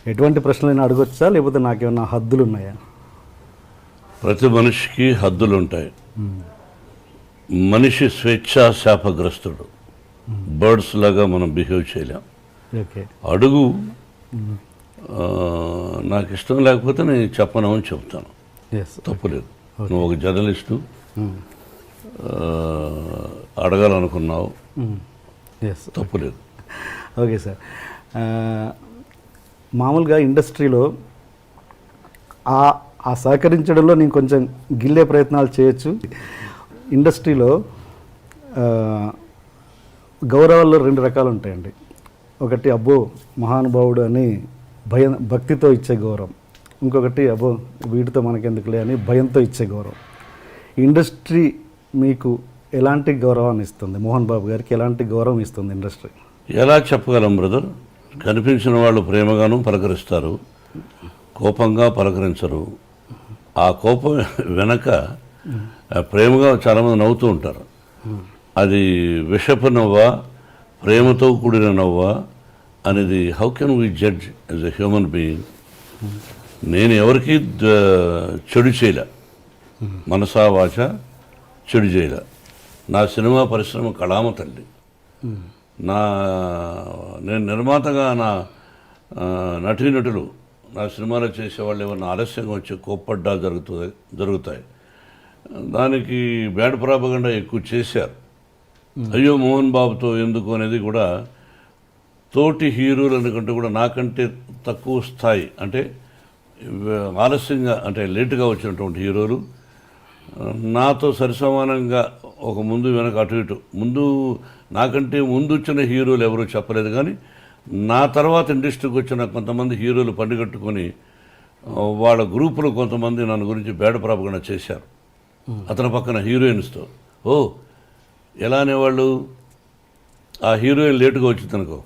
ఎటువంటి ప్రశ్నలైనా అడగొచ్చా, లేకపోతే నాకేమన్నా హద్దులు ఉన్నాయా? ప్రతి మనిషికి హద్దులు ఉంటాయి. మనిషి స్వేచ్ఛా శాపగ్రస్తుడు. బర్డ్స్ లాగా మనం బిహేవ్ చేయలేం. ఓకే. అడుగు. నాకు ఇష్టం లేకపోతే నేను చెప్పను అని చెప్తాను, తప్పులేదు. నువ్వు ఒక జర్నలిస్టు, అడగాలనుకున్నావు, తప్పులేదు. Okay sir. మామూలుగా ఇండస్ట్రీలో ఆ సహకరించడంలో నేను కొంచెం గిల్లే ప్రయత్నాలు చేయొచ్చు. ఇండస్ట్రీలో గౌరవాల్లో 2 రకాలు ఉంటాయండి. ఒకటి అబ్బో మహానుభావుడు అని భక్తితో ఇచ్చే గౌరవం, ఇంకొకటి అబ్బో వీటితో మనకెందుకులే అని భయంతో ఇచ్చే గౌరవం. ఇండస్ట్రీ మీకు ఎలాంటి గౌరవాన్ని ఇస్తుంది? మోహన్ బాబు గారికి ఎలాంటి గౌరవం ఇస్తుంది ఇండస్ట్రీ? ఎలా చెప్పగలం బ్రదర్? కనిపించిన వాళ్ళు ప్రేమగాను పలకరిస్తారు, కోపంగా పలకరించరు. ఆ కోపం వెనక ప్రేమగా చాలామంది నవ్వుతూ ఉంటారు. అది విషపు నవ్వా, ప్రేమతో కూడిన నవ్వా అనేది how can we judge as a human being? నేను ఎవరికి చెడు చేయలే, మనసా వాచ చెడు చేయలే. నా సినిమా పరిశ్రమ కళామ తల్లి. నేను నిర్మాతగా నా నటీనటులు నా సినిమాలో చేసేవాళ్ళు ఏమన్నా ఆలస్యంగా వచ్చి కోప్పడ్డా జరుగుతాయి. దానికి బ్యాడ్ ప్రాపగండా ఎక్కువ చేశారు. అయ్యో మోహన్ బాబుతో ఎందుకు అనేది కూడా తోటి హీరోలు అనుకుంటే కూడా నాకంటే తక్కువ స్థాయి, అంటే ఆలస్యంగా అంటే లేటుగా వచ్చినటువంటి హీరోలు నాతో సరిసమానంగా ఒక ముందు వెనక అటు ఇటు నాకంటే ముందు వచ్చిన హీరోలు ఎవరూ చెప్పలేదు. కానీ నా తర్వాత ఇండస్ట్రీకి వచ్చిన కొంతమంది హీరోలు పండుగట్టుకొని వాళ్ళ గ్రూపులో కొంతమంది నన్ను గురించి బ్యాడ్ ప్రాపగండా చేశారు. అతని పక్కన హీరోయిన్స్తో ఎలా అనేవాళ్ళు, ఆ హీరోయిన్ లేటుగా వచ్చిందనుకో,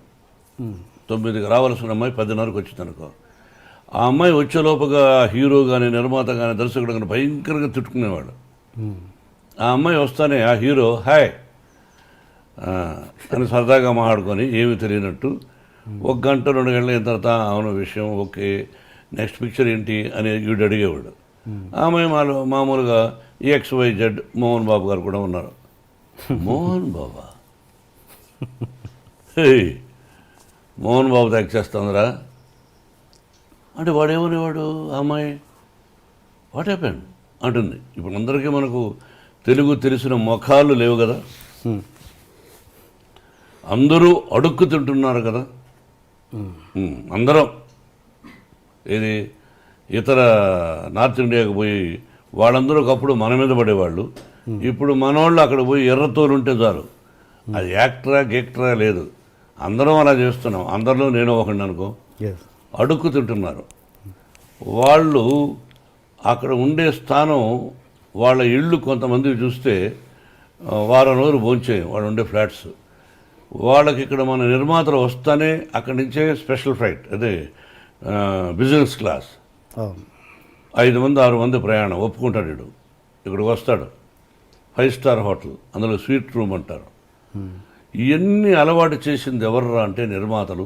9కి రావాల్సిన అమ్మాయి 10:30కి వచ్చిందనుకో, ఆ అమ్మాయి వచ్చేలోపుగా హీరో కానీ నిర్మాత కానీ దర్శకుడు కానీ భయంకరంగా తిట్టుకునేవాడు. ఆ అమ్మాయి వస్తానే ఆ హీరో హాయ్ అని సరదాగా మాట్లాడుకొని ఏమీ తెలియనట్టు 1 గంట 2 గంటల అయిన తర్వాత అవును విషయం ఓకే, నెక్స్ట్ పిక్చర్ ఏంటి అని వీడు అడిగేవాడు. ఆమె మామూలుగా XYZ మోహన్ బాబు గారు కూడా ఉన్నారు. మోహన్ బాబా, హే మోహన్ బాబు యాక్ట్ చేస్తుందిరా అంటే వాడేమనేవాడు, అమ్మాయి వాట్ హ్యాపెండ్ అంటుంది. ఇప్పుడు అందరికీ మనకు తెలుగు తెలిసిన ముఖాలు లేవు కదా, అందరూ అడుక్కు తింటున్నారు కదా. అందరం ఇది ఇతర నార్త్ ఇండియాకి పోయి వాళ్ళందరూ ఒకప్పుడు మన మీద పడేవాళ్ళు, ఇప్పుడు మనోళ్ళు అక్కడ పోయి ఎర్రతోలుంటే చాలు, అది యాక్టరా గేక్టరా లేదు, అందరం అలా చేస్తున్నాం. అందరిలో నేను ఒకటి అనుకో, అడుక్కు తింటున్నారు. వాళ్ళు అక్కడ ఉండే స్థానం, వాళ్ళ ఇళ్ళు కొంతమంది చూస్తే వారం రోజులు భోంచేయం వాళ్ళు ఉండే ఫ్లాట్స్. వాళ్ళకి ఇక్కడ మన నిర్మాతలు వస్తానే అక్కడి నుంచే స్పెషల్ ఫ్లైట్, అదే బిజినెస్ క్లాస్, 5 మంది 6 మంది ప్రయాణం ఒప్పుకుంటాడు. వీడు ఇక్కడికి వస్తాడు, 5 స్టార్ హోటల్, అందులో స్వీట్ రూమ్ అంటారు. ఇవన్నీ అలవాటు చేసింది ఎవర్రా అంటే నిర్మాతలు,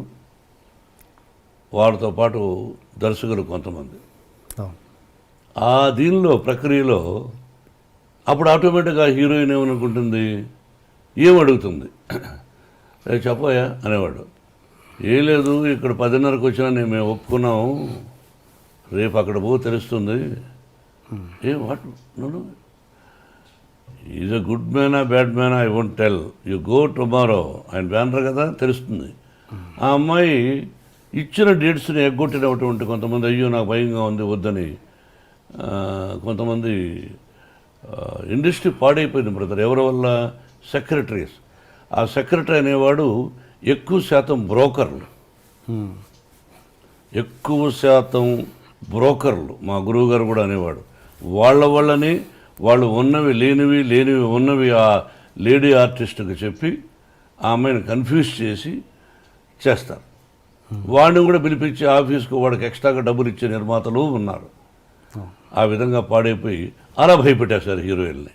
వారితో పాటు దర్శకులు కొంతమంది. ఆ దీనిలో ప్రక్రియలో అప్పుడు ఆటోమేటిక్గా హీరోయిన్ ఏమనుకుంటుంది, ఏమడుగుతుంది, చెప్పయా అనేవాడు. ఏం లేదు ఇక్కడ 10:30కి వచ్చినా మేము ఒప్పుకున్నాము, రేపు అక్కడ తెలుస్తుంది. వాట్ నన్ను ఈజ్ ఎ గుడ్ మ్యానా బ్యాడ్ మ్యానా I won't tell, you go tomorrow ఆయన బ్యానర్ కదా తెలుస్తుంది. ఆ అమ్మాయి ఇచ్చిన డేట్స్ని ఎగ్గొట్టినటువంటి కొంతమంది, అయ్యో నాకు భయంగా ఉంది వద్దని, కొంతమంది ఇండస్ట్రీ పాడైపోయింది బ్రదర్. ఎవరి వల్ల? సెక్రటరీస్. ఆ సెక్రటరీ అనేవాడు ఎక్కువ శాతం బ్రోకర్లు, ఎక్కువ శాతం బ్రోకర్లు. మా గురువుగారు కూడా అనేవాడు, వాళ్ళని వాళ్ళు ఉన్నవి లేనివి ఉన్నవి ఆ లేడీ ఆర్టిస్ట్కి చెప్పి ఆ అమ్మాయిని కన్ఫ్యూజ్ చేసి చేస్తారు. వాడిని కూడా పిలిపించి ఆఫీస్కు వాడికి ఎక్స్ట్రాగా డబ్బులు ఇచ్చే నిర్మాతలు ఉన్నారు. ఆ విధంగా పాడైపోయి అలా భయపెట్టేశారు హీరోయిన్ని.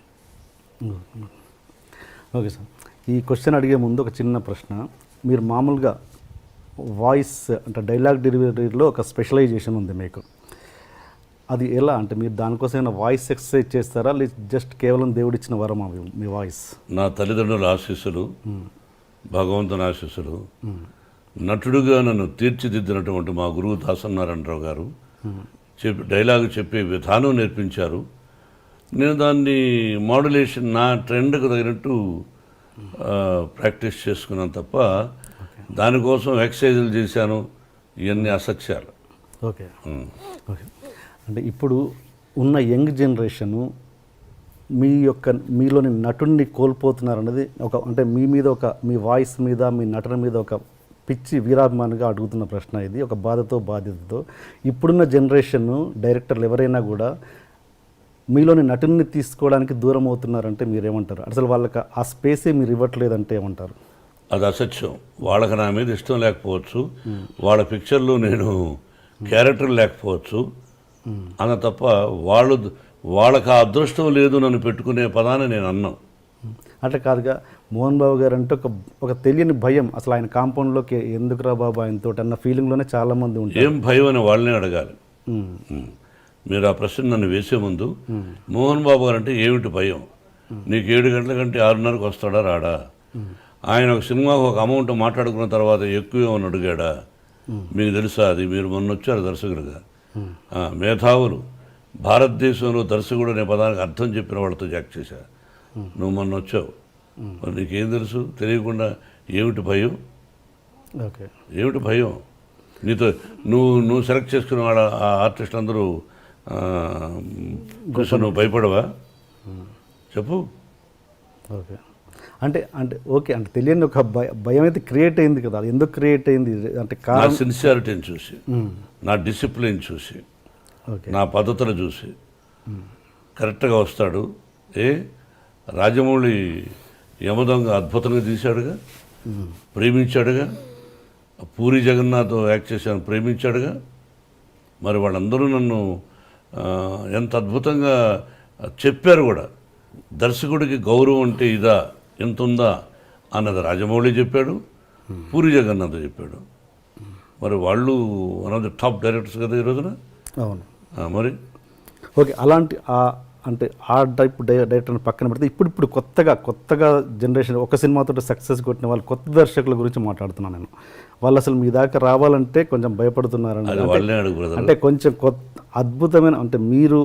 ఓకే సార్, ఈ క్వశ్చన్ అడిగే ముందు ఒక చిన్న ప్రశ్న. మీరు మామూలుగా వాయిస్ అంటే డైలాగ్ డెలివరీలో ఒక స్పెషలైజేషన్ ఉంది మీకు. అది ఎలా అంటే మీరు దానికోసం ఏమైనా వాయిస్ ఎక్సర్సైజ్ చేస్తారా, లేదా జస్ట్ కేవలం దేవుడిచ్చిన వరం అవి మీ వాయిస్? నా తల్లిదండ్రుల ఆశీస్సులు, భగవంతుని ఆశీస్సులు, నటుడుగా నన్ను తీర్చిదిద్దినటువంటి మా గురువు దాసనారాయణరావు గారు డైలాగ్ చెప్పే విధానం నేర్పించారు. నేను దాన్ని మాడ్యులేషన్ నా ట్రెండ్కి తగినట్టు ప్రాక్టీస్ చేసుకున్నాను తప్ప దానికోసం ఎక్సర్సైజులు చేశాను, ఇవన్నీ అసత్యాలు. Okay okay. అంటే ఇప్పుడు ఉన్న యంగ్ జనరేషను మీలోని నటుడిని కోల్పోతున్నారన్నది అంటే మీ వాయిస్ మీద, మీ నటన మీద ఒక పిచ్చి వీరాభిమానిగా అడుగుతున్న ప్రశ్న ఇది, ఒక బాధ్యతతో. ఇప్పుడున్న జనరేషన్ డైరెక్టర్లు ఎవరైనా కూడా మీలోని నటుడిని తీసుకోవడానికి దూరం అవుతున్నారంటే మీరేమంటారు? అసలు వాళ్ళకి ఆ స్పేసే మీరు ఇవ్వట్లేదంటే ఏమంటారు? అది అసత్యం. వాళ్ళకి నా మీద ఇష్టం లేకపోవచ్చు, వాళ్ళ పిక్చర్లో నేను క్యారెక్టర్ లేకపోవచ్చు అన్న తప్ప వాళ్ళకి ఆ అదృష్టం లేదు నన్ను పెట్టుకునే పదాన్ని నేను అన్నాను. అట్లా కాదుగా, మోహన్ బాబు గారు అంటే ఒక తెలియని భయం, అసలు ఆయన కాంపౌండ్లోకి ఎందుకురా బాబు ఆయనతో అన్న ఫీలింగ్లోనే చాలామంది ఉంటారు. ఏం భయం అని వాళ్ళనే అడగాలి. మీరు ఆ ప్రశ్న నన్ను వేసే ముందు మోహన్ బాబు గారు అంటే ఏమిటి భయం, నీకు 7 గంటల కంటే 6:30కు వస్తాడా రాడా, ఆయన ఒక సినిమాకు ఒక అమౌంట్ మాట్లాడుకున్న తర్వాత ఎక్కువ ఏమని అడిగాడా, మీకు తెలుసా? అది మీరు మొన్న వచ్చారు దర్శకుడిగా. మేధావులు భారతదేశంలో దర్శకుడు అనే పదానికి అర్థం చెప్పిన వాళ్ళతో జాక్ చేశారు. నువ్వు మొన్న వచ్చావు, నీకేం తెలుసు? తెలియకుండా ఏమిటి భయం? ఓకే, ఏమిటి భయం? నీతో నువ్వు సెలెక్ట్ చేసుకున్న వాళ్ళ ఆ ఆర్టిస్టులు అందరూ కూర్చొని నువ్వు భయపడవా? చెప్పు. ఓకే, అంటే ఓకే, అంటే తెలియని ఒక భయం అయితే క్రియేట్ అయింది కదా, అది ఎందుకు క్రియేట్ అయింది? అంటే నా సిన్సియారిటీని చూసి, నా డిసిప్లిన్ చూసి, నా పద్ధతులు చూసి కరెక్ట్గా వస్తాడు. రాజమౌళి యమదొంగ అద్భుతంగా తీశాడుగా, ప్రేమించాడుగా. పూరి జగన్నాథ్ యాక్ట్ చేశాను, ప్రేమించాడుగా. మరి వాళ్ళందరూ నన్ను ఎంత అద్భుతంగా చెప్పారు కూడా. దర్శకుడికి గౌరవం అంటే ఇదా, ఎంత ఉందా అన్నది రాజమౌళి చెప్పాడు, పూరి జగన్నాథ్ చెప్పాడు. మరి వాళ్ళు one of the top directors కదా ఈ రోజున. అవును. మరి ఓకే, అలాంటి అంటే ఆ టైప్ డైరెక్టర్ని పక్కన పెడితే ఇప్పుడు కొత్తగా జనరేషన్ ఒక సినిమాతో సక్సెస్ కొట్టిన వాళ్ళు కొత్త దర్శకుల గురించి మాట్లాడుతున్నాను నేను. వాళ్ళు అసలు మీ దాకా రావాలంటే కొంచెం భయపడుతున్నారని, అంటే కొంచెం అద్భుతమైన, అంటే మీరు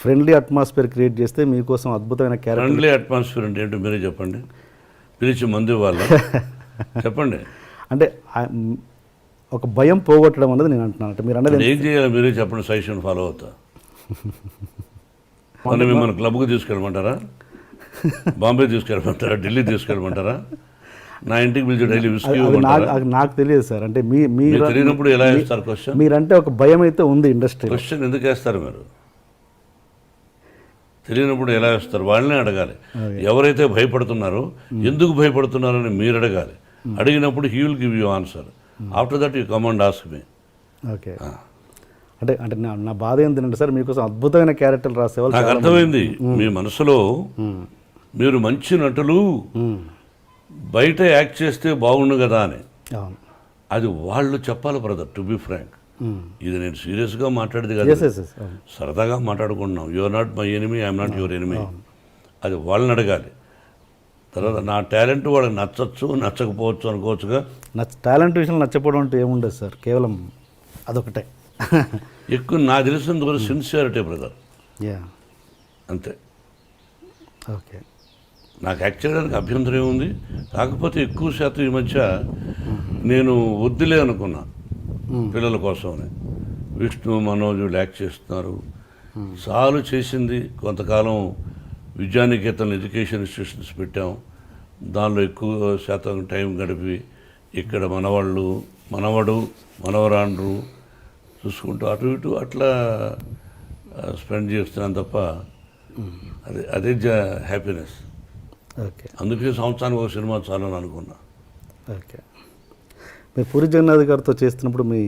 ఫ్రెండ్లీ అట్మాస్ఫియర్ క్రియేట్ చేస్తే మీకోసం అద్భుతమైన క్యారెక్టర్. ఫ్రెండ్లీ అట్మాస్ఫియర్ అంటే ఏంటో మీరే చెప్పండి, పిలిచి మందు వాళ్ళు చెప్పండి. అంటే ఒక భయం పోగొట్టడం అనేది నేను అంటున్నాను. అంటే మీరు అన్నది ఏం చేయాలి మీరే చెప్పండి, సజెషన్ ఫాలో అవుతా. మన మిమ్మల్ని క్లబ్కి తీసుకెళ్ళమంటారా, బాంబే తీసుకెళ్ళమంటారా, ఢిల్లీ తీసుకెళ్ళమంటారా, నా ఇంటికి పిలిచి డైలీ విస్కీ నాకు తెలియదు సార్. అంటే మీరు తెలియనప్పుడు ఎలా వేస్తారు క్వశ్చన్? మీరంటే ఒక భయం అయితే ఉంది ఇండస్ట్రీ. క్వశ్చన్ ఎందుకు వేస్తారు మీరు? తెలియనప్పుడు ఎలా వేస్తారు? వాళ్ళనే అడగాలి. ఎవరైతే భయపడుతున్నారో ఎందుకు భయపడుతున్నారని మీరు అడగాలి. అడిగినప్పుడు he will give you answer. After that you come and ask me. Okay, అంటే నా బాధ ఏంటంటే సార్, మీకోసం అద్భుతమైన క్యారెక్టర్లు రాసేవాళ్ళు. నాకు అర్థమైంది మీ మనసులో మీరు మంచి నటులు బయట యాక్ట్ చేస్తే బాగుండు కదా అని. అది వాళ్ళు చెప్పాలి బ్రదర్, టు బి ఫ్రాంక్. ఇది నేను సీరియస్గా మాట్లాడేది కదా, సరదాగా మాట్లాడుకుంటున్నాం. You are not my enemy, I'm not your enemy. అది వాళ్ళని అడగాలి. తర్వాత నా టాలెంట్ వాళ్ళకి నచ్చచ్చు, నచ్చకపోవచ్చు అనుకోవచ్చుగా. టాలెంట్ విషయంలో నచ్చకపోవడం అంటే ఏముండదు సార్, కేవలం అదొకటే. ఎక్కువ నాకు తెలిసినంత వరకు సిన్సియారిటీ బ్రదర్, అంతే. ఓకే, నాకు యాక్ట్ చేయడానికి అభ్యంతరం ఏముంది? కాకపోతే ఎక్కువ శాతం ఈ మధ్య నేను వద్దులే అనుకున్నా పిల్లల కోసమని. విష్ణు, మనోజ్ యాక్ట్ చేస్తున్నారు, చాలు చేసింది. కొంతకాలం విద్యానికేతన్ ఎడ్యుకేషన్ ఇన్స్టిట్యూషన్స్ పెట్టాం, దానిలో ఎక్కువ శాతం టైం గడిపి ఇక్కడ మనవడు మనవరాండ్రు చూసుకుంటూ అటు ఇటు అట్లా స్పెండ్ చేస్తున్నాను తప్ప అదే హ్యాపీనెస్. ఓకే, అందుకే సంవత్సరానికి ఒక సినిమా చాలని అనుకున్నా. ఓకే, మీరు పూరి జగన్నాథ్ గారితో చేస్తున్నప్పుడు మీ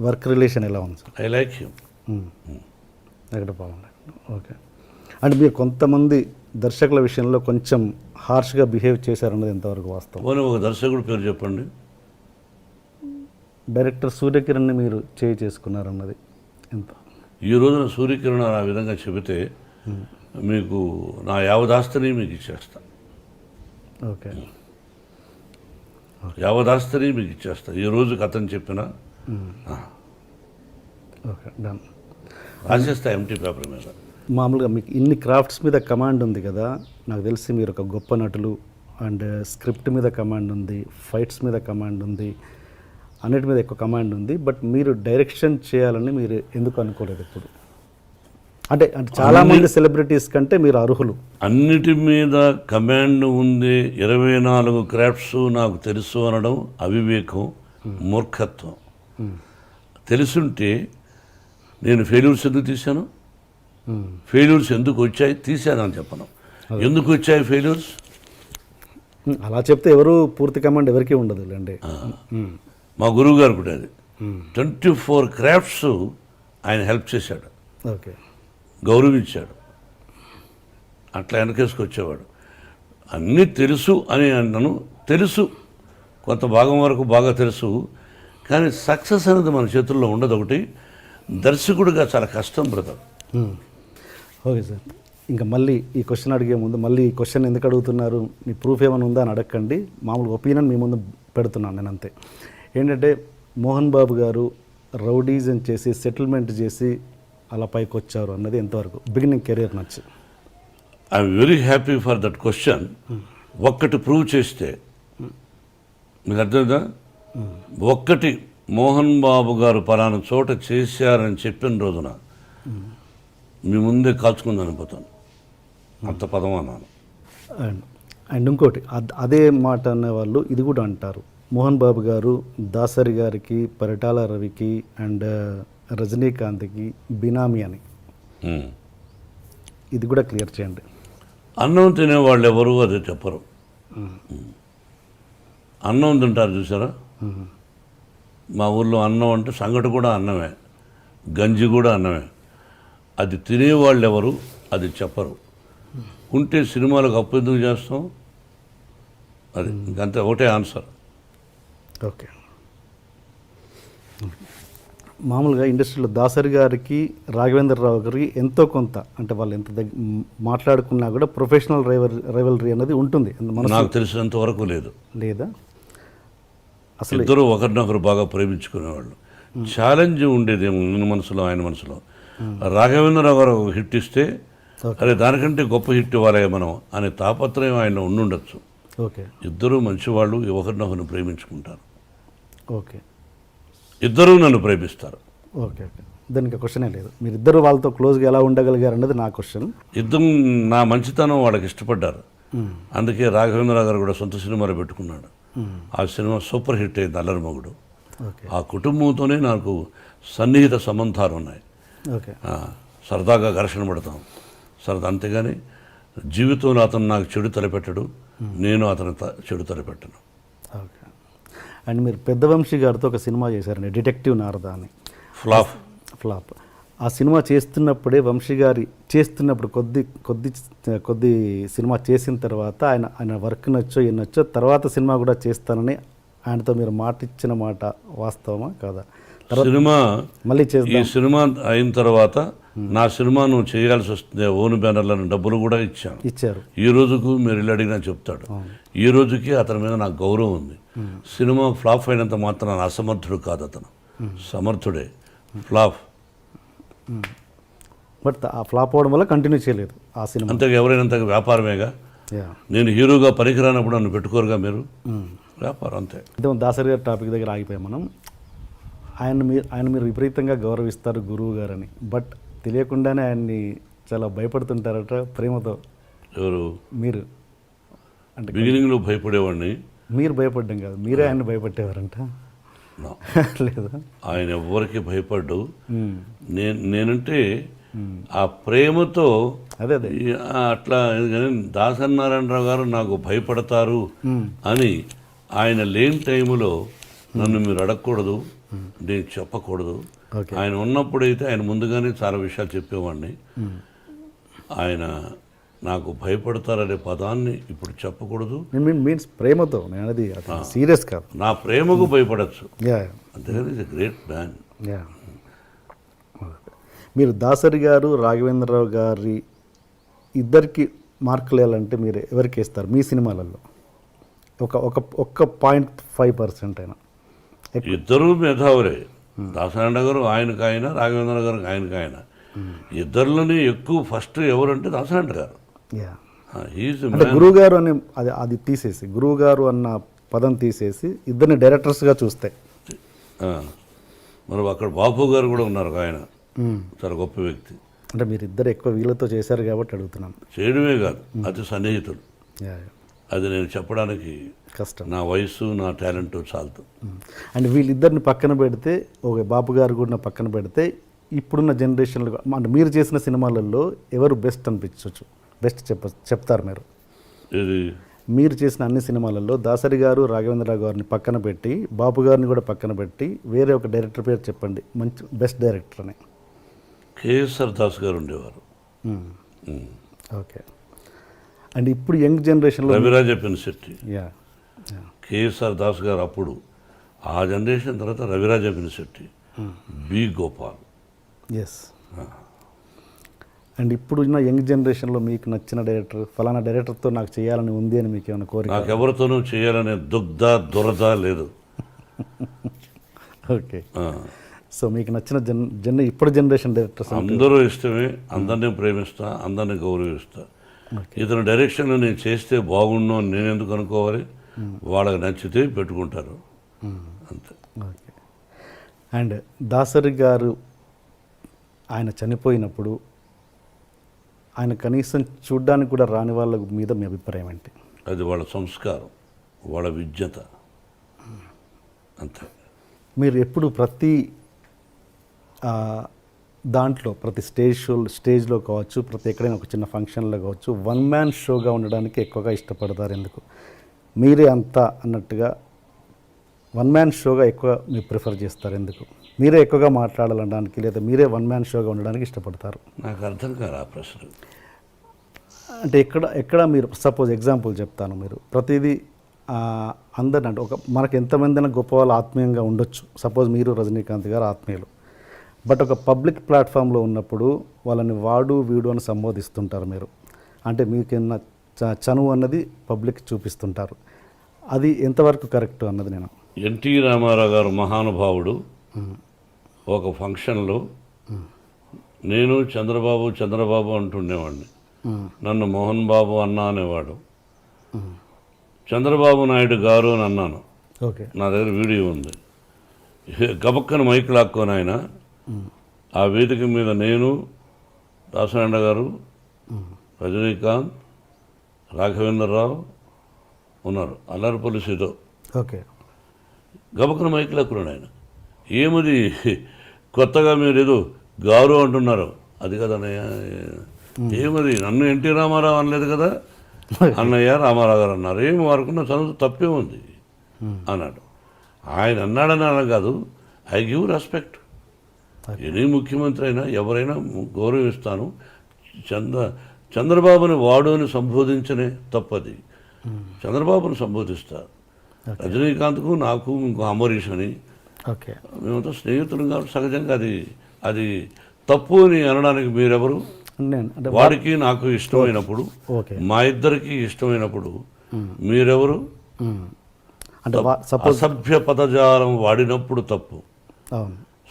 వర్క్ రిలేషన్ ఎలా ఉంది సార్? I like him. ఎక్కడ బాగుంది. ఓకే, అంటే మీరు కొంతమంది దర్శకుల విషయంలో కొంచెం హార్ష్గా బిహేవ్ చేశారన్నది ఎంతవరకు వాస్తవం? పోనీ ఒక దర్శకుడు పేరు చెప్పండి. డైరెక్టర్ సూర్యకిరణ్ని మీరు చేసుకున్నారన్నది ఎంత? ఈ రోజున సూర్యకిరణ్ ఆ విధంగా చెబితే మీకు నా యావదాస్తిని మీకు ఇచ్చేస్తా, ఓకే యావదాస్తిని మీకు ఇచ్చేస్తా ఈ రోజుకి అతను చెప్పిన ఓకే డన్. రాసేస్తా ఎంటీ పేపర్ మీద. మామూలుగా మీకు ఇన్ని క్రాఫ్ట్స్ మీద కమాండ్ ఉంది కదా, నాకు తెలిసి మీరు ఒక గొప్ప నటులు, అండ్ స్క్రిప్ట్ మీద కమాండ్ ఉంది, ఫైట్స్ మీద కమాండ్ ఉంది, అన్నిటి మీద ఎక్కువ కమాండ్ ఉంది. బట్ మీరు డైరెక్షన్ చేయాలని మీరు ఎందుకు అనుకోలేదు ఇప్పుడు? అంటే చాలామంది సెలబ్రిటీస్ కంటే మీరు అర్హులు. అన్నిటి మీద కమాండ్ ఉంది, 24 క్రాఫ్ట్స్ నాకు తెలుసు అనడం అవివేకం, మూర్ఖత్వం. తెలుసుంటే నేను ఫెయిల్యూర్స్ ఎందుకు తీశాను, ఫెయిల్యూర్స్ ఎందుకు వచ్చాయి తీశానని చెప్పను. ఎందుకు వచ్చాయి ఫెయిల్యూర్స్? అలా చెప్తే ఎవరు పూర్తి కమాండ్ ఎవరికీ ఉండదు లేండి. మా గురువు గారు కూడా అది 24 క్రాఫ్ట్స్ ఆయన హెల్ప్ చేశాడు, ఓకే గౌరవించాడు, అట్లా వెనకేసుకొచ్చేవాడు. అన్నీ తెలుసు అని అన్నాను, తెలుసు కొంత భాగం వరకు బాగా తెలుసు, కానీ సక్సెస్ అనేది మన చేతుల్లో ఉండదు. ఒకటి దర్శకుడిగా చాలా కష్టం బ్రదర్. ఓకే సార్, ఇంకా మళ్ళీ ఈ క్వశ్చన్ అడిగే ముందు మళ్ళీ ఈ క్వశ్చన్ ఎందుకు అడుగుతున్నారు, మీ ప్రూఫ్ ఏమైనా ఉందా అని అడగండి. మామూలుగా ఒపీనియన్ మీ ముందు పెడుతున్నాను నేను అంతే. ఏంటంటే మోహన్ బాబు గారు రౌడీజం చేసి సెటిల్మెంట్ చేసి అలా పైకి వచ్చారు అన్నది ఎంతవరకు బిగినింగ్ కెరీర్ నచ్చి? I'm very happy for that question. ఒక్కటి ప్రూవ్ చేస్తే మీకు అర్థమైందా? ఒక్కటి మోహన్ బాబు గారు పలానా చోట చేశారని చెప్పిన రోజున మీ ముందే కాల్చుకుందని అనిపోతాను, అంత పదం అన్నాను. అండ్ ఇంకోటి అదే మాట అనేవాళ్ళు ఇది కూడా అంటారు, మోహన్ బాబు గారు దాసరి గారికి, పరిటాల రవికి అండ్ రజనీకాంత్కి బినామీ అని. ఇది కూడా క్లియర్ చేయండి. అన్నం తినేవాళ్ళు ఎవరు అదే చెప్పరు. అన్నం తింటారు చూసారా, మా ఊళ్ళో అన్నం అంటే సంగటి కూడా అన్నమే, గంజి కూడా అన్నమే. అది తినేవాళ్ళు ఎవరు అది చెప్పరు. ఉంటే సినిమాలకు అప్పు ఎందుకు చేస్తాం, అది ఇంకంతే, ఒకటే ఆన్సర్. ఓకే, మామూలుగా ఇండస్ట్రీలో దాసరి గారికి, రాఘవేంద్రరావు గారికి ఎంతో కొంత అంటే వాళ్ళు ఎంత మాట్లాడుకున్నా కూడా ప్రొఫెషనల్ రైవలరీ అనేది ఉంటుంది. నాకు తెలిసినంత వరకు లేదు, లేదా అసలు ఇద్దరు ఒకరినొకరు బాగా ప్రేమించుకునేవాళ్ళు. ఛాలెంజ్ ఉండేది మన మనసులో, ఆయన మనసులో. రాఘవేంద్రరావు గారు ఒక హిట్ ఇస్తే అరే దానికంటే గొప్ప హిట్ ఇవ్వాలి మనం అనే తాపత్రయం ఆయన ఉండుండొచ్చు. ఓకే, ఇద్దరు మంచివాళ్ళు, ఒకరినొకరిని ప్రేమించుకుంటారు. ఓకే, ఇద్దరూ నన్ను ప్రేమిస్తారు. ఓకే ఓకే, దానికి క్వశ్చనే లేదు. మీరు ఇద్దరు వాళ్ళతో క్లోజ్గా ఎలా ఉండగలిగారు అన్నది నా క్వశ్చన్. ఇద్దరు నా మంచితనం వాళ్ళకి ఇష్టపడ్డారు, అందుకే రాఘవేంద్రరావు గారు కూడా సొంత సినిమాలు పెట్టుకున్నాడు. ఆ సినిమా సూపర్ హిట్ అయింది, అల్లరి మొగుడు. ఆ కుటుంబంతోనే నాకు సన్నిహిత సంబంధాలు ఉన్నాయి. ఓకే, సరదాగా ఘర్షణ పడతాం సరదా, అంతేగాని జీవితంలో అతను నాకు చెడు తలపెట్టడు, నేను అతను చెడు తలపెట్టను. ఓకే, అండ్ మీరు పెద్ద వంశీ గారితో ఒక సినిమా చేశారండి, డిటెక్టివ్ నారద అని. ఫ్లాప్. ఆ సినిమా చేస్తున్నప్పుడే వంశీ గారి చేస్తున్నప్పుడు కొద్ది సినిమా చేసిన తర్వాత ఆయన వర్క్ నచ్చో నచ్చో తర్వాత సినిమా కూడా చేస్తానని ఆయనతో మీరు మాట ఇచ్చిన మాట వాస్తవమా కాదా? సినిమా మళ్ళీ ఈ సినిమా అయిన తర్వాత నా సినిమా నువ్వు చేయాల్సి వస్తుంది, ఓన్ బ్యానర్లను డబ్బులు కూడా ఇచ్చారు. ఈ రోజుకు మీరు ఇల్లు అడిగినా చెప్తాడు. ఈ రోజుకి అతని మీద నాకు గౌరవం ఉంది. సినిమా ఫ్లాప్ అయినంత మాత్రం అసమర్థుడు కాదు అతను, సమర్థుడే. ఫ్లాప్ బట్ ఆ ఫ్లాప్ అవడం వల్ల కంటిన్యూ చేయలేదు ఆ సినిమా. అంతగా ఎవరైనంతగా వ్యాపారమేగా. నేను హీరోగా పనికిరానప్పుడు నన్ను పెట్టుకోరుగా మీరు, వ్యాపారం అంతే. దాసరి గారి టాపిక్ దగ్గర ఆగిపోయాం మనం. ఆయన మీరు విపరీతంగా గౌరవిస్తారు గురువు గారని, బట్ తెలియకుండానే ఆయన్ని చాలా భయపడుతుంటారట ప్రేమతో. ఎవరు? మీరు. అంటే బిగినింగ్లో భయపడేవాడిని. మీరు భయపడ్డం కాదు, మీరే ఆయన్ని భయపట్టేవారంట. లేదా? ఆయన ఎవరికి భయపడ్డు. నేనంటే ఆ ప్రేమతో అదే అట్లా. దాసనారాయణరావు గారు నాకు భయపడతారు అని ఆయన లేని టైంలో నన్ను మీరు అడగకూడదు, నేను చెప్పకూడదు. ఆయన ఉన్నప్పుడైతే ఆయన ముందుగానే చాలా విషయాలు చెప్పేవాడిని. ఆయన నాకు భయపడతారనే పదాన్ని ఇప్పుడు చెప్పకూడదు. మీన్స్ ప్రేమతో, నేను అది సీరియస్ కాదు. నా ప్రేమకు భయపడచ్చు. అంతేగాని is a great man. Yeah. మీరు దాసరి గారు రాఘవేంద్రరావు గారి ఇద్దరికి మార్కులు వేయాలంటే మీరు ఎవరికి ఇస్తారు మీ సినిమాలలో? ఒక్క 0.5% అయినా. ఇద్దరు మేధావులే. దాసనారాయణ గారు ఆయనకు ఆయన, రాఘవేంద్ర గారు ఆయనకు ఆయన. ఇద్దరిలోనే ఎక్కువ ఫస్ట్ ఎవరంటే దాసనారాయణ గారు. యా. హీఈస్ అంటే గురువు గారు అని అది తీసేసి, గురువు గారు అన్న పదం తీసేసి ఇద్దరిని డైరెక్టర్స్గా చూస్తే. మరి అక్కడ బాపు గారు కూడా ఉన్నారు, ఆయన చాలా గొప్ప వ్యక్తి. అంటే మీరు ఇద్దరు ఎక్కువ వీళ్ళతో చేశారు కాబట్టి అడుగుతున్నాను. చేయడమే కాదు, అతి సన్నిహితులు. యా. అది నేను చెప్పడానికి కష్టం. నా వయసు, నా టాలెంట్ చాలదు. అండ్ వీళ్ళిద్దరిని పక్కన పెడితే, ఒక బాపు గారు కూడా పక్కన పెడితే, ఇప్పుడున్న జనరేషన్లో అంటే మీరు చేసిన సినిమాలలో ఎవరు బెస్ట్ అనిపించవచ్చు? బెస్ట్ చెప్తారు మీరు. ఇది మీరు చేసిన అన్ని సినిమాలలో దాసరి గారు, రాఘవేంద్రరావు గారిని పక్కన పెట్టి, బాపు గారిని కూడా పక్కన పెట్టి, వేరే ఒక డైరెక్టర్ పేరు చెప్పండి, మంచి బెస్ట్ డైరెక్టర్ అని. కేఎస్ఆర్ దాస్ గారు ఉండేవారు. ఓకే. అండ్ ఇప్పుడు యంగ్ జనరేషన్లో రవిరాజ పినిశెట్టి, యా, కేఎస్ఆర్ దాస్ గారు అప్పుడు, ఆ జనరేషన్ తర్వాత Raviraja Pinisetty, B Gopal. Yes. And ఇప్పుడున్న యంగ్ జనరేషన్లో మీకు నచ్చిన డైరెక్టర్, ఫలానా డైరెక్టర్తో నాకు చేయాలని ఉంది అని మీకు ఏమైనా కోరిక? నాకు ఎవరితోనూ చేయాలనే దురద లేదు. ఓకే. సో మీకు నచ్చిన ఇప్పుడు జనరేషన్ డైరెక్టర్స్ అందరూ ఇష్టమే, అందరినీ ప్రేమిస్తా, అందరినీ గౌరవిస్తా. ఇతని డైరెక్షన్లో నేను చేస్తే బాగుండు అని నేను ఎందుకు అనుకోవాలి? వాళ్ళకి నచ్చితే పెట్టుకుంటారు, అంతే. ఓకే. అండ్ దాసరి గారు ఆయన చనిపోయినప్పుడు ఆయన కనీసం చూడ్డానికి కూడా రాని వాళ్ళ మీద మీ అభిప్రాయం ఏంటి? అది వాళ్ళ సంస్కారం, వాళ్ళ విజ్ఞత, అంతే. మీరు ఎప్పుడు ప్రతి దాంట్లో, ప్రతి స్టేజ్లో కావచ్చు, ప్రతి ఎక్కడైనా ఒక చిన్న ఫంక్షన్లో కావచ్చు, వన్ మ్యాన్ షోగా ఉండడానికి ఎక్కువగా ఇష్టపడతారు? ఎందుకు? మీరే అంతా అన్నట్టుగా వన్ మ్యాన్ షోగా ఎక్కువ మీరు ప్రిఫర్ చేస్తారు? ఎందుకు? మీరే ఎక్కువగా మాట్లాడాలనడానికి, లేదా మీరే వన్ మ్యాన్ షోగా ఉండడానికి ఇష్టపడతారు? నాకు అర్థం కాదు ఆ ప్రశ్న. అంటే ఎక్కడ మీరు సపోజ్ ఎగ్జాంపుల్ చెప్తాను. మీరు ప్రతిదీ అందరిని అంటే మనకు ఎంతమంది గొప్ప వాళ్ళు ఆత్మీయంగా ఉండొచ్చు. సపోజ్ మీరు రజనీకాంత్ గారు ఆత్మీయులు, బట్ ఒక పబ్లిక్ ప్లాట్ఫామ్లో ఉన్నప్పుడు వాళ్ళని వాడు వీడు అని సంబోధిస్తుంటారు మీరు. అంటే మీకున్న చనువు అన్నది పబ్లిక్ చూపిస్తుంటారు. అది ఎంతవరకు కరెక్ట్ అన్నది నేను. ఎన్టీ రామారావు గారు మహానుభావుడు. ఒక ఫంక్షన్లో నేను చంద్రబాబు అంటుండేవాడిని. నన్ను మోహన్ బాబు అన్నా అనేవాడు. చంద్రబాబు నాయుడు గారు అని అన్నాను. ఓకే. నా దగ్గర వీడియో ఉంది. గబక్కన మైక్ లాక్కొని ఆయన ఆ వేదిక మీద నేను, దాసనారాయణ గారు, రజనీకాంత్, రాఘవేంద్రరావు ఉన్నారు, అల్లరిపల్లి సీతో. ఓకే. గబక్కన మైక్ లాక్కున్నాడు ఆయన. ఏమది కొత్తగా మీరు ఏదో గారు అంటున్నారు? అది కదన్నయ్య. ఏమది, నన్ను ఎన్టీ రామారావు అనలేదు కదా, అన్నయ్య రామారావు గారు అన్నారు. ఏమి వారుకున్న చదువు తప్పే ఉంది అన్నాడు. ఆయన అన్నాడని అలా కాదు, ఐ గివ్ రెస్పెక్ట్. ఎనీ ముఖ్యమంత్రి అయినా ఎవరైనా గౌరవిస్తాను. చంద్రబాబుని వాడు అని సంబోధించనే తప్పది. చంద్రబాబుని సంబోధిస్తా. రజనీకాంత్కు నాకు ఇంకో అమరీష్ అని, ఓకే, మేమంతా స్నేహితులు కాబట్టి సహజంగా అది తప్పు అని అనడానికి మీరెవరు? వాడికి నాకు ఇష్టమైనప్పుడు, మా ఇద్దరికి ఇష్టమైనప్పుడు మీరెవరు? అంటే అసభ్య పదజాలం వాడినప్పుడు తప్పు.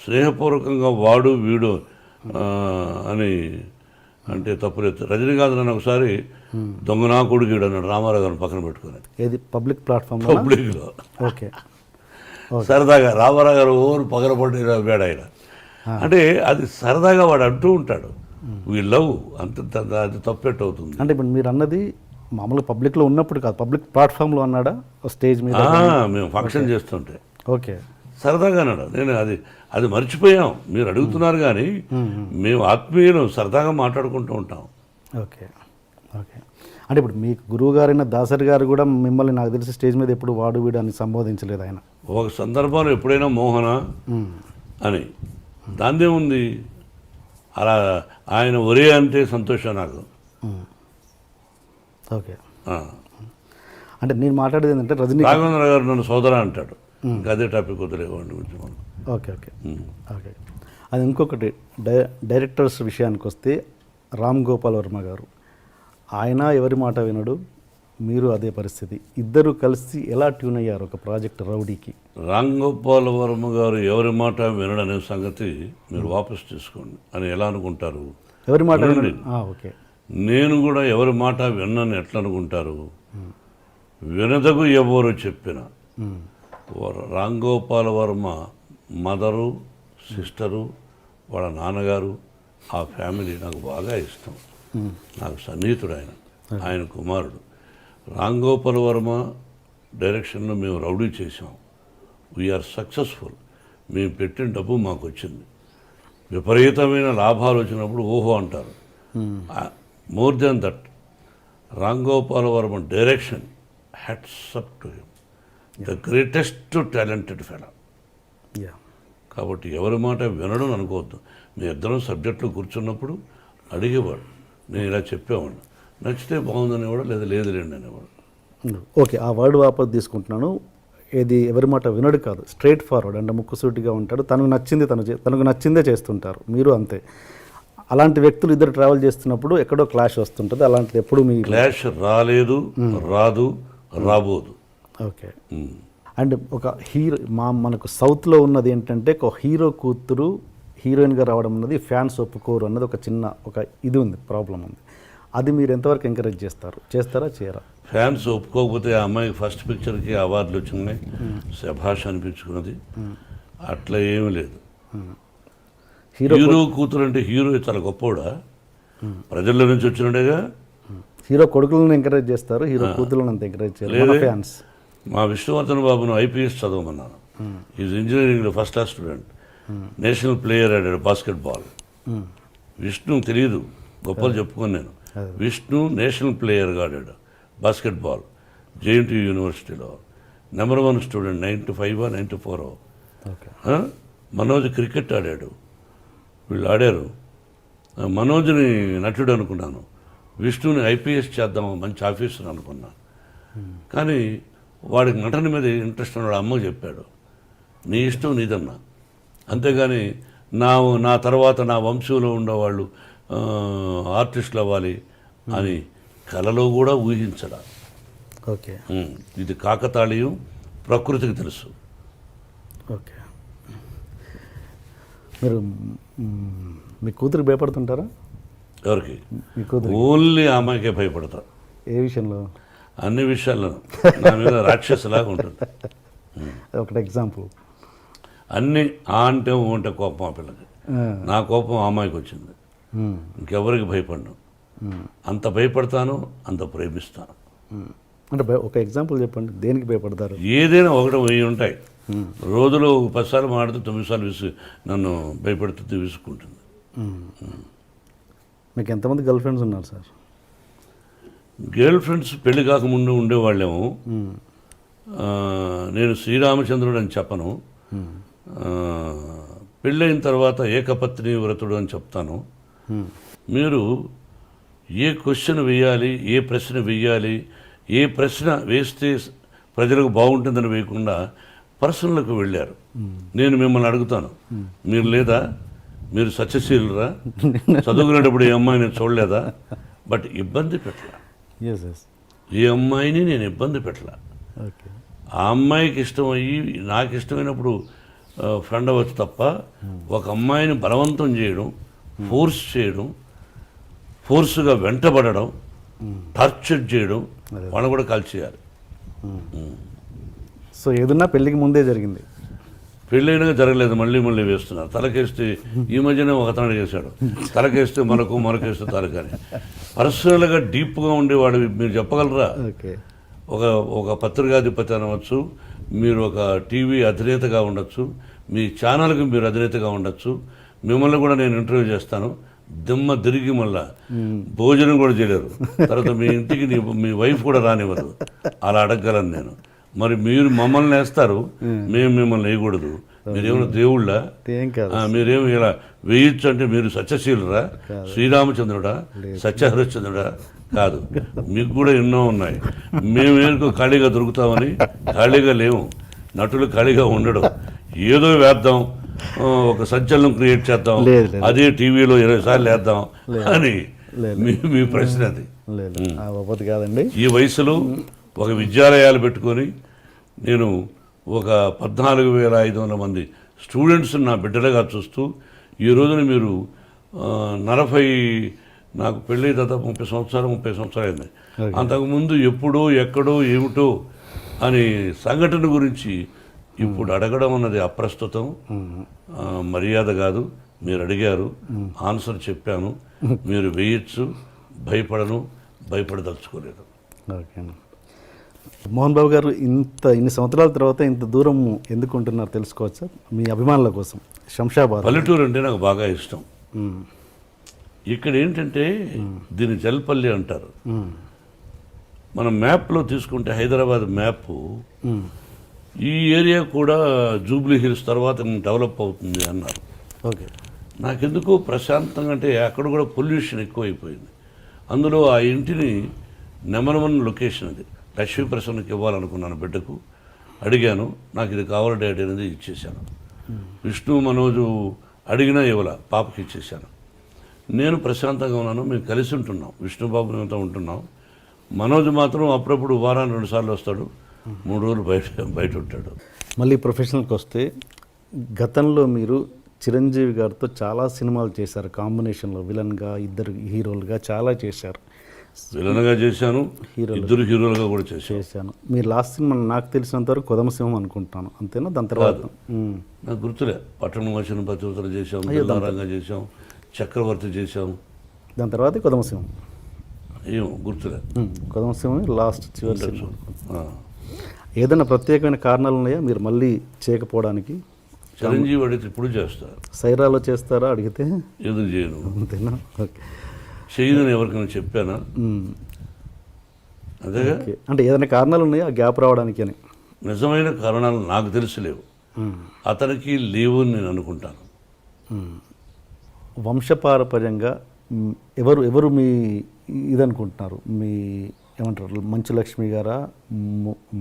స్నేహపూర్వకంగా వాడు వీడు అని అంటే తప్పులేదు. రజనీకాంత్ నన్ను ఒకసారి దొంగనా కొడుకుడు అన్నాడు రామారావు గారిని పక్కన పెట్టుకుని. ఏది పబ్లిక్ ప్లాట్ఫామ్? పబ్లిక్లో. ఓకే. సరదాగా రామారావు గారు ఓరు పగలపడి వేడ ఆయన. అంటే అది సరదాగా వాడు అంటూ ఉంటాడు. వీ లవ్, అంత అది తప్పెట్టు అవుతుంది. అంటే ఇప్పుడు మీరు అన్నది మామూలుగా పబ్లిక్లో ఉన్నప్పుడు కాదు, పబ్లిక్ ప్లాట్ఫామ్లో అన్నాడా? స్టేజ్ మీద మేము ఫంక్షన్ చేస్తుంటే ఓకే సరదాగా అన్నాడు. నేను అది మర్చిపోయాం. మీరు అడుగుతున్నారు కానీ మేము ఆత్మీయులు సరదాగా మాట్లాడుకుంటూ ఉంటాం. ఓకే. ఓకే. అంటే ఇప్పుడు మీకు గురువు గారైన దాసరి గారు కూడా మిమ్మల్ని నాకు తెలిసి స్టేజ్ మీద ఎప్పుడు వాడు వీడు అని సంబోధించలేదు ఆయన. ఒక సందర్భంలో ఎప్పుడైనా మోహన అని, దాన్నే ఉంది. అలా ఆయన ఒరే అంటే సంతోషం నాకు. ఓకే. అంటే నేను మాట్లాడేది ఏంటంటే రాఘవేంద్ర గారు నన్ను సోదర అంటాడు. ఇంకా అదే టాపిక్ వదిలేవాడిని కొంచెం మనం. Okay okay okay. అది ఇంకొకటి డైరెక్టర్స్ విషయానికి వస్తే రామ్ గోపాల్ వర్మ గారు, ఆయన ఎవరి మాట వినడు, మీరు అదే పరిస్థితి. ఇద్దరు కలిసి ఎలా ట్యూన్ అయ్యారు ఒక ప్రాజెక్ట్ రౌడీకి? రామ్ గోపాల్ వర్మ గారు ఎవరి మాట వినడనే సంగతి మీరు వాపస్ తీసుకోండి అని ఎలా అనుకుంటారు? ఎవరి మాట వినండి. వినడు. ఓకే. నేను కూడా ఎవరి మాట విన్నాను ఎట్లా అనుకుంటారు? వినదగు ఎవరు చెప్పిన రామ్ గోపాల్ వర్మ మదరు, సిస్టరు, వాళ్ళ నాన్నగారు, ఆ ఫ్యామిలీ నాకు బాగా ఇష్టం. నాకు సన్నిహితుడు ఆయన కుమారుడు. రామ్ గోపాల్ వర్మ డైరెక్షన్లో మేము రౌడీ చేసాం. We are successful. మేము పెట్టిన డబ్బు మాకు వచ్చింది. విపరీతమైన లాభాలు వచ్చినప్పుడు ఓహో అంటారు. More than that, Ram Gopal Varma direction, hats up to him, the greatest talented fellow. Yeah. కాబట్టి ఎవరి మాట వినడం అనుకోవద్దు. మీ ఇద్దరం సబ్జెక్టులు కూర్చున్నప్పుడు అడిగేవాడు, నేను ఇలా చెప్పేవాడిని, నచ్చితే బాగుందనేవాడు, లేదా లేదులేండి అనేవాడు. ఓకే, ఆ వర్డ్ వాపస్ తీసుకుంటున్నాను. ఏది ఎవరి మాట వినడు కాదు, స్ట్రైట్ ఫార్వర్డ్, అంటే ముక్కుసూటిగా ఉంటాడు. తనకు నచ్చింది తనకు నచ్చిందే చేస్తుంటారు. మీరు అంతే. అలాంటి వ్యక్తులు ఇద్దరు ట్రావెల్ చేస్తున్నప్పుడు ఎక్కడో క్లాష్ వస్తుంటుంది. అలాంటిది ఎప్పుడు మీ క్లాష్ రాలేదు, రాదు, రాబోదు. ఓకే. అండ్ ఒక హీరో మనకు సౌత్లో ఉన్నది ఏంటంటే, ఒక హీరో కూతురు హీరోయిన్గా రావడం అన్నది ఫ్యాన్స్ ఒప్పుకోరు అన్నది ఒక ఇది ఉంది, ప్రాబ్లం ఉంది. అది మీరు ఎంతవరకు ఎంకరేజ్ చేస్తారా చేయరా? ఫ్యాన్స్ ఒప్పుకోకపోతే ఆ అమ్మాయికి ఫస్ట్ పిక్చర్కి అవార్డులు వచ్చినాయి, శభాష్ అనిపించుకున్నది. అట్లా ఏమీ లేదు. హీరో కూతురు అంటే హీరో చాలా గొప్పవాడా? ప్రజల్లో నుంచి వచ్చినట్టుగా. హీరో కొడుకులను ఎంకరేజ్ చేస్తారు, హీరో కూతురులను అంత ఎంకరేజ్ చేయరు ఫ్యాన్స్. మా విష్ణువర్ధన్ బాబును ఐపీఎస్ చదవమన్నాను. ఈజ్ ఇంజనీరింగ్లో first class student, national player ఆడాడు బాస్కెట్బాల్. విష్ణు తెలియదు, గొప్పలు చెప్పుకొని నేను. విష్ణు నేషనల్ ప్లేయర్గా ఆడాడు బాస్కెట్బాల్, జేఎన్టీ యూనివర్సిటీలో. Number 1 student, 95 94. మనోజ్ క్రికెట్ ఆడాడు. వీళ్ళు ఆడారు. మనోజ్ని నటుడు అనుకున్నాను, విష్ణుని ఐపీఎస్ చేద్దాం, మంచి ఆఫీసర్ అనుకున్నాను. కానీ వాడికి నటన మీద ఇంట్రెస్ట్ ఉన్నాడు. అమ్మకు చెప్పాడు, నీ ఇష్టం నీదన్నా, అంతేగాని నా తర్వాత నా వంశంలో ఉండేవాళ్ళు ఆర్టిస్టులు అవ్వాలి అని కలలో కూడా ఊహించడా. ఓకే. ఇది కాకతాళీయం, ప్రకృతికి తెలుసు. ఓకే. మీరు మీ కూతురికి భయపడుతుంటారా? ఎవరికి? మీ కూతురు. ఓన్లీ ఆ అమ్మాయికే భయపడతా. ఏ విషయంలో? అన్ని విషయాల్లో నా మీద రాక్షసులాగా ఉంటుంది. ఒకటి ఎగ్జాంపుల్. అన్నీ ఆ అంటే ఊ అంటే కోపం ఆ పిల్లకి. నా కోపం ఆ అమ్మాయికి వచ్చింది. ఇంకెవరికి భయపడను. అంత భయపడతాను, అంత ప్రేమిస్తాను. అంటే ఒక ఎగ్జాంపుల్ చెప్పండి, దేనికి భయపడతారు? ఏదైనా 1 1000 ఉంటాయి. రోజులో 10 సార్లు మాడితే 9 సార్లు నన్ను భయపడుతుంది, విసుక్కుంటుంది. మీకు ఎంతమంది గర్ల్ ఫ్రెండ్స్ ఉన్నారు సార్? గర్ల్ ఫ్రెండ్స్ పెళ్లి కాకముందు ఉండేవాళ్ళేమో. నేను శ్రీరామచంద్రుడు అని చెప్పను. పెళ్ళైన తర్వాత ఏకపత్ని వ్రతుడు అని చెప్తాను. మీరు ఏ క్వశ్చన్ వేయాలి, ఏ ప్రశ్న వేయాలి, ఏ ప్రశ్న వేస్తే ప్రజలకు బాగుంటుందని వేయకుండా పర్సనల్కి వెళ్ళారు. నేను మిమ్మల్ని అడుగుతాను, మీరు లేదా? మీరు సత్యశీలురా? చదువుకునేటప్పుడు ఏ అమ్మాయిని చూడలేదా? బట్ ఇబ్బంది పెట్టలా. ఏ అమ్మాయిని నేను ఇబ్బంది పెట్టలా. ఆ అమ్మాయికి ఇష్టమయ్యి నాకు ఇష్టమైనప్పుడు ఫ్రెండ్ అవ్వచ్చు తప్ప ఒక అమ్మాయిని బలవంతం చేయడం, ఫోర్స్ చేయడం, ఫోర్స్గా వెంటబడడం, టార్చర్ చేయడం, వాళ్ళని కూడా కాల్చేయాలి. సో ఏదన్నా పెళ్ళికి ముందే జరిగింది? పెళ్ళైనగా జరగలేదు, మళ్ళీ వేస్తున్నారు. తలకేస్తే ఈ మధ్యనే ఒక అతను వేశాడు, తలకేస్తే మనకేస్తే తలకని. పర్సనల్గా డీప్గా ఉండేవాడు మీరు చెప్పగలరా? ఒక పత్రికాధిపతి అనవచ్చు, మీరు ఒక టీవీ అధినేతగా ఉండొచ్చు, మీ ఛానల్కి మీరు అధినేతగా ఉండొచ్చు, మిమ్మల్ని కూడా నేను ఇంటర్వ్యూ చేస్తాను. దిమ్మ తిరిగి మళ్ళా భోజనం కూడా చేయలేరు. తర్వాత మీ ఇంటికి మీ వైఫ్ కూడా రానివ్వదు. అలా అడగగలను నేను. మరి మీరు మమ్మల్ని వేస్తారు, మేము మిమ్మల్ని వేయకూడదు. మీరేమైనా దేవుళ్ళ? మీరేమి ఇలా వేయచ్చు అంటే మీరు సత్యశీలురా? శ్రీరామచంద్రుడా? సత్యహరిశ్చంద్రుడా? కాదు. మీకు కూడా ఎన్నో ఉన్నాయి. మేమేందుకు ఖాళీగా దొరుకుతామని ఖాళీగా లేవు. నటులు ఖాళీగా ఉండడం, ఏదో వేద్దాం, ఒక సంచలనం క్రియేట్ చేద్దాం, లేదు, లేదు. అదే టీవీలో 20 సార్లు వేద్దాం అని లేదు. మీ ప్రశ్న అది. లేదు ఆ పద్ధతి కాదండి. ఈ వయసులో ఒక విద్యాలయాలు పెట్టుకొని నేను ఒక 14,500 మంది స్టూడెంట్స్ నా బిడ్డలుగా చూస్తూ ఈ రోజున మీరు 40 నాకు పెళ్ళి దాదాపు 30 సంవత్సరాలు అయింది. అంతకుముందు ఎప్పుడో ఎక్కడో ఏమిటో అని సంఘటన గురించి ఇప్పుడు అడగడం అన్నది అప్రస్తుతం, మర్యాద కాదు. మీరు అడిగారు, ఆన్సర్ చెప్పాను. మీరు వేయచ్చు, భయపడదలుచుకోలేదు. ఓకే. మోహన్ బాబు గారు ఇన్ని సంవత్సరాల తర్వాత ఇంత దూరం ఎందుకు ఉంటున్నారు తెలుసుకోవచ్చా? మీ అభిమానుల కోసం. శంషాబాద్ పల్లెటూరు అంటే నాకు బాగా ఇష్టం. ఇక్కడ ఏంటంటే దీన్ని జల్పల్లి అంటారు. మనం మ్యాప్లో తీసుకుంటే హైదరాబాద్ మ్యాప్ ఈ ఏరియా కూడా జూబ్లీ హిల్స్ తర్వాత డెవలప్ అవుతుంది అన్నారు. ఓకే. నాకెందుకో ప్రశాంతంగా, అంటే అక్కడ కూడా పొల్యూషన్ ఎక్కువైపోయింది. అందులో ఆ ఇంటిని నెంబర్ 1 లొకేషన్ అది. లక్ష్మీ ప్రసన్నకి ఇవ్వాలనుకున్నాను, బిడ్డకు అడిగాను, నాకు ఇది కావాలి డాడీ అనేది ఇచ్చేశాను. విష్ణు మనోజు అడిగినా ఇవ్వాల, పాపకి ఇచ్చేశాను. నేను ప్రశాంతంగా ఉన్నాను, మేము కలిసి ఉంటున్నాం, విష్ణుబాబు మేమంతా ఉంటున్నాం. మనోజ్ మాత్రం అప్పుడప్పుడు వారానికి 2 సార్లు వస్తాడు, 3 రోజులు బయట ఉంటాడు. మళ్ళీ ప్రొఫెషనల్కి వస్తే, గతంలో మీరు చిరంజీవి గారితో చాలా సినిమాలు చేశారు, కాంబినేషన్లో విలన్గా, ఇద్దరు హీరోలుగా చాలా చేశారు. విలన్గా చేశాను, ఇద్దరు హీరోలుగా కూడా చేశాను. మీరు లాస్ట్ సినిమా నాకు తెలిసినంత వరకు కొదమసింహం అనుకుంటాను, అంతేనా? దాని తర్వాత నాకు గుర్తులే. పట్టణం వచ్చిన పతివతలు చేశాం, బిల్లారంగా చేశాం, చక్రవర్తి చేశాం, దాని తర్వాత కొదమసింహం. ఏమో గుర్తులే. కొదమసింహం లాస్ట్ చివరి సినిమా. ఏదైనా ప్రత్యేకమైన కారణాలు ఉన్నాయా మీరు మళ్ళీ చేయకపోవడానికి? చిరంజీవి అడిగితే ఇప్పుడు చేస్తారు. సైరాలో చేస్తారా అడిగితే? ఎందుకు చేయను, అంతేనా? ఓకే. చేయదని ఎవరికైనా చెప్పానా? అదేగా. అంటే ఏదైనా కారణాలు ఉన్నాయా గ్యాప్ రావడానికి అని? నిజమైన కారణాలు నాకు తెలిసిలేవు, అతనికి లేవు అని నేను అనుకుంటాను. వంశపారపర్యంగా ఎవరు మీ ఇదనుకుంటున్నారు? మీ ఏమంటారు, మంచు లక్ష్మి గారా,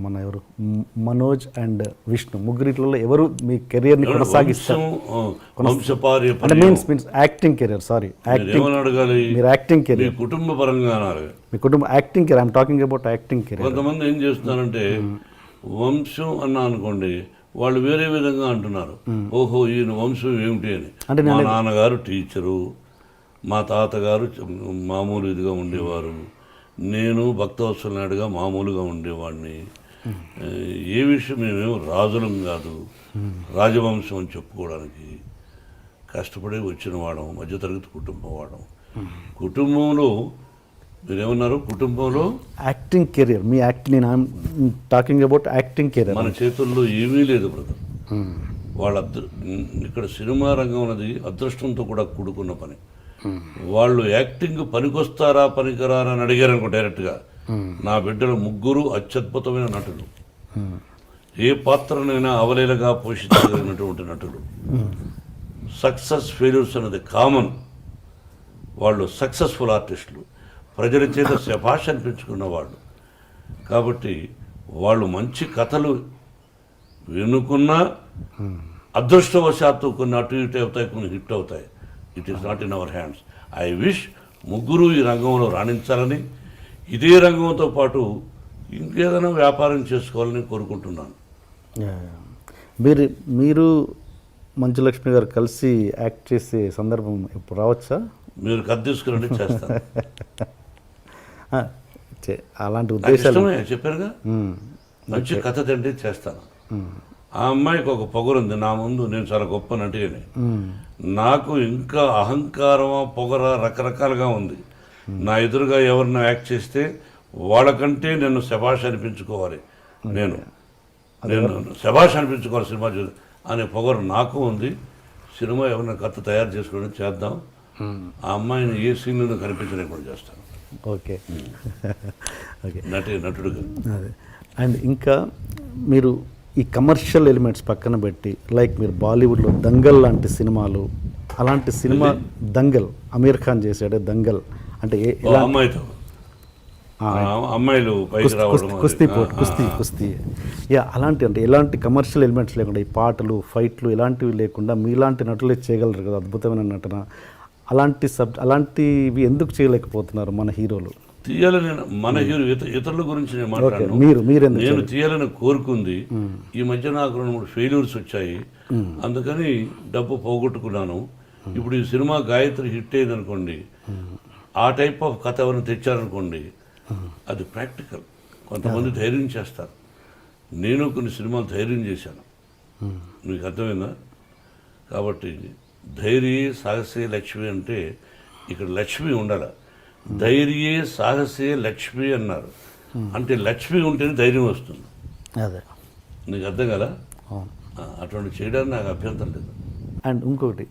మన ఎవరు, మనోజ్ అండ్ విష్ణు, ముగ్గురిట్లో ఎవరు మీ కెరియర్ని కొనసాగిస్తారు? అంటే మీన్స్ యాక్టింగ్ కెరియర్. సారీ, అడగాలి. మీరు యాక్టింగ్ కెరియర్, కుటుంబ పరంగా మీ కుటుంబ acting career. I'm talking about acting career. కొంతమంది ఏం చేస్తున్నారంటే వంశం అన్నా అనుకోండి, వాళ్ళు వేరే విధంగా అంటున్నారు. ఓహో ఈయన వంశం ఏమిటి అని. అంటే మా నాన్నగారు టీచరు, మా తాతగారు మామూలు ఇదిగా ఉండేవారు, నేను భక్తవత్సల నాయుడుగా మామూలుగా ఉండేవాడిని. ఏ విషయం మేమేమో రాజులం కాదు, రాజవంశం అని చెప్పుకోవడానికి కష్టపడి వచ్చిన వాడం, మధ్యతరగతి కుటుంబం వాడం. కుటుంబంలో మీరేమన్నారు, కుటుంబంలో యాక్టింగ్ కెరియర్, మీ నేను టాకింగ్ అబౌట్ యాక్టింగ్ కెరియర్. మన చేతుల్లో ఏమీ లేదు బ్రదర్. వాళ్ళ ఇక్కడ సినిమా రంగం అనేది అదృష్టంతో కూడా కూడుకున్న పని. వాళ్ళు యాక్టింగ్ పనికొస్తారా పనికిరారా అని అడిగారు అనుకో డైరెక్ట్గా. నా బిడ్డలు ముగ్గురు అత్యద్భుతమైన నటులు, ఏ పాత్రనైనా అవలీలగా పోషించగలిగినటువంటి నటులు. సక్సెస్ ఫెయిల్యూర్స్ అనేది కామన్. వాళ్ళు సక్సెస్ఫుల్ ఆర్టిస్టులు, ప్రజల చేత శభాష్ అనిపించుకున్న వాళ్ళు. కాబట్టి వాళ్ళు మంచి కథలు వినుకున్నా అదృష్టవశాత్తు కొన్ని అటు ఇటు అవుతాయి, కొన్ని హిట్ అవుతాయి. It is not in our hands. I wish ముగ్గురు ఈ రంగంలో రాణించాలని, ఇదే రంగంతో పాటు ఇంకేదైనా వ్యాపారం చేసుకోవాలని కోరుకుంటున్నాను. మీరు మంచులక్ష్మి గారు కలిసి యాక్ట్ చేసే సందర్భం ఇప్పుడు రావచ్చా? మీరు కథ తీసుకురండి, చేస్తాను. అలాంటి ఉద్దేశాలు చెప్పారుగా, మంచి కథ తండ్రి చేస్తాను. ఆ అమ్మాయికి ఒక పొగరుంది నా ముందు, నేను చాలా గొప్ప నటిని. నాకు ఇంకా అహంకారమా పొగర రకరకాలుగా ఉంది. నా ఎదురుగా ఎవరినో యాక్ట్ చేస్తే వాళ్ళకంటే నేను శభాష్ అనిపించుకోవాలి, నేను శభాష్ అనిపించుకోవాలి సినిమా అనే పొగరు నాకు ఉంది. సినిమా ఎవరైనా కథ తయారు చేసుకోవడం చేద్దాం. ఆ అమ్మాయిని ఏ సీన్లో కనిపించలేకుండా చేస్తాను. ఓకే. ఓకే, నటుడుగా. అదే. అండ్ ఇంకా మీరు ఈ కమర్షియల్ ఎలిమెంట్స్ పక్కన పెట్టి, లైక్ మీరు బాలీవుడ్లో దంగల్ లాంటి సినిమాలు, అలాంటి సినిమా దంగల్ అమీర్ ఖాన్ చేశాడు దంగల్, అంటే అమ్మాయిలు పైకి రావడం, కుస్తీ యా, అలాంటి అంటే ఎలాంటి కమర్షియల్ ఎలిమెంట్స్ లేకుండా ఈ పాటలు ఫైట్లు ఇలాంటివి లేకుండా మీలాంటి నటులే చేయగలరు కదా అద్భుతమైన నటన. అలాంటివి ఎందుకు చేయలేకపోతున్నారు మన హీరోలు? తీయాలని మన హీరో ఇతరుల గురించి నేను మాట్లాడను. నేను తీయాలని కోరుకుంది. ఈ మధ్య నాకు 2-3 ఫెయిల్యూర్స్ వచ్చాయి, అందుకని డబ్బు పోగొట్టుకున్నాను. ఇప్పుడు ఈ సినిమా గాయత్రి హిట్ అయింది అనుకోండి, ఆ టైప్ ఆఫ్ కథ ఎవరైనా తెచ్చారనుకోండి, అది ప్రాక్టికల్. కొంతమంది ధైర్యం చేస్తారు. నేను కొన్ని సినిమాలు ధైర్యం చేశాను, మీకు అర్థమైందా? కాబట్టి ధైర్యే సాహసే లక్ష్మి అంటే ఇక్కడ లక్ష్మి ఉండాలి. ధైర్యే సాహసే లక్ష్మి అన్నారు అంటే లక్ష్మి ఉంటేనే ధైర్యం వస్తుంది. అదే నీకు అర్థం కదా? అటువంటి చేయడానికి నాకు అభ్యంతరం లేదు. అండ్ ఇంకొకటి,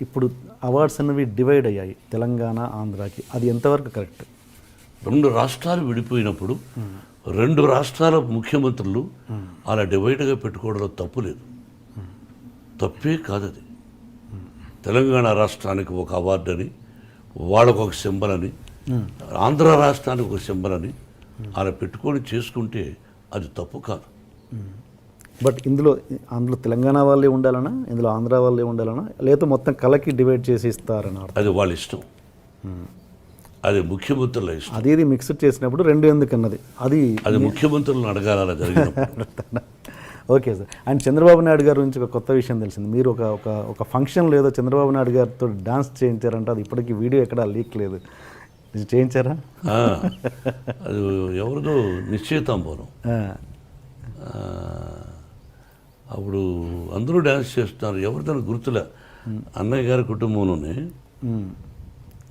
ఇప్పుడు అవార్డ్స్ అనేవి డివైడ్ అయ్యాయి తెలంగాణ ఆంధ్రాకి, అది ఎంతవరకు కరెక్ట్? 2 రాష్ట్రాలు విడిపోయినప్పుడు 2 రాష్ట్రాల ముఖ్యమంత్రులు అలా డివైడ్గా పెట్టుకోవడంలో తప్పు లేదు, తప్పే కాదు. అది తెలంగాణ రాష్ట్రానికి ఒక అవార్డు అని, వాళ్ళకు ఒక సింబల్ అని, ఆంధ్ర రాష్ట్రానికి ఒక సింబల్ అని అలా పెట్టుకొని చేసుకుంటే అది తప్పు కాదు. బట్ ఇందులో తెలంగాణ వాళ్ళే ఉండాలనా, ఇందులో ఆంధ్ర వాళ్ళే ఉండాలనా, లేదా మొత్తం కలకి డివైడ్ చేసి ఇస్తారని? అది వాళ్ళ ఇష్టం, అది ముఖ్యమంత్రుల ఇష్టం. అది మిక్స్డ్ చేసినప్పుడు 2 ఎందుకు అన్నది అది ముఖ్యమంత్రులను అడగాలి అలా జరిగినప్పుడు. Okay sir. And Chandrababu Naidu గారి నుంచి ఒక కొత్త విషయం తెలిసింది. మీరు ఒక ఫంక్షన్లో ఏదో చంద్రబాబు నాయుడు గారితో డాన్స్ చేయించారంటే, అది ఇప్పటికీ వీడియో ఎక్కడా లీక్ లేదు, చేయించారా? అది ఎవరిదో నిశ్చయితాంబరం, అప్పుడు అందరూ డ్యాన్స్ చేస్తున్నారు, ఎవరితో గుర్తులే. అన్నయ్య గారి కుటుంబంలోనే